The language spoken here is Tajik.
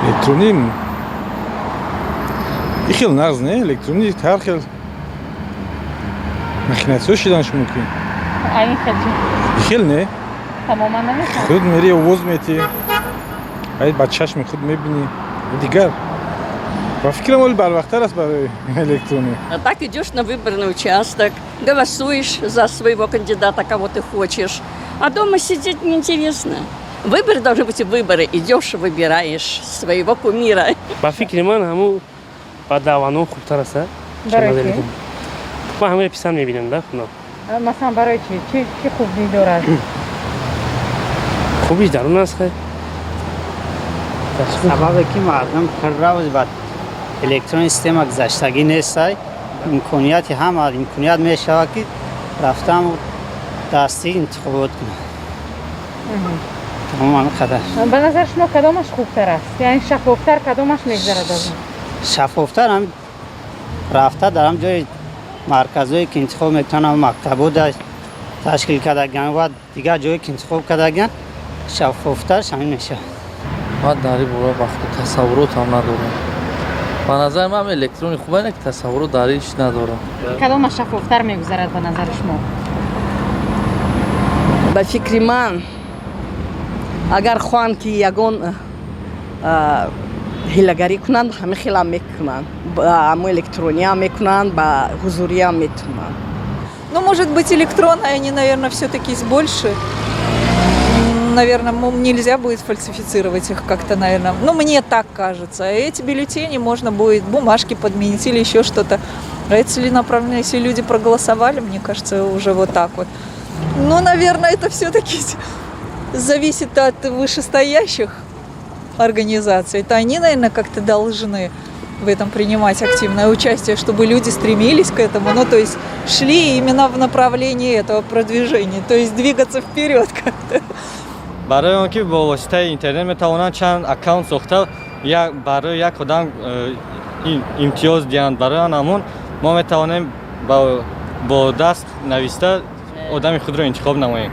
الکترونی این خیلی نغز نه الکترونی هر خیلی مخناطیسی شدنش ممکن این خیلی خیلی نه تماما نمیشه خود میری آواز میتی باید با چشم خود میبینی دیگر по фикрам вали барвахтар аст барои электронии. Так идешь на выборный участок, голосуешь за своего кандидата, кого ты хочешь. А дома сидеть неинтересно. Выборы должны быть выборы. Идешь, выбираешь своего кумира. با فکر من همون با دوانو خوبتر است. برای چی؟ با همه پیسان میبینم ده نه. مثلا برای چی؟ چی خوبی دارد؟ خوبیش در اون است که سبب که مردم خراب بعد الکترون سیستم گذشتگی نیست امکانیتی هم امکانیت میشه که رفتم دستی انتخابات کنم تماما خطر به نظر شما کدامش خوبتر است؟ یعنی شفافتر کدامش میگذرد از اون؟ شفافتر هم رفته دارم جای مرکزایی که انتخاب میکنم مکتبو در تشکیل کردگن و دیگر جایی که انتخاب کردگن شفافتر شامل میشه من در این باره وقت تصورات هم ندارم. به نظر من الکترونی خوبه نه که تصورات داریش ندارم. کدامش شفافتر میگذرد به نظر شما؟ به فکر من اگر خوان که یگان هیلگری کنند همه خیلی هم میکنند همه الکترونی هم میکنند با حضوری هم میتونند. Ну, может быть, электронные, они, наверное, все-таки больше. Наверное, нельзя будет фальсифицировать их как-то, наверное. Ну, мне так кажется. Эти бюллетени можно будет бумажки подменить или еще что-то. А если направлено, если люди проголосовали, мне кажется, уже вот так вот. Ну, наверное, это все-таки зависит от вышестоящих организаций. Это они, наверное, как-то должны в этом принимать активное участие, чтобы люди стремились к этому, ну, то есть шли именно в направлении этого продвижения, то есть двигаться вперед как-то. برای آنکه با واسطه اینترنت میتوانند چند اکانت ساخته برای یک آدم امتیاز دهند. برای آنمون ما میتوانیم با دست نوشته آدم خود را انتخاب نماییم.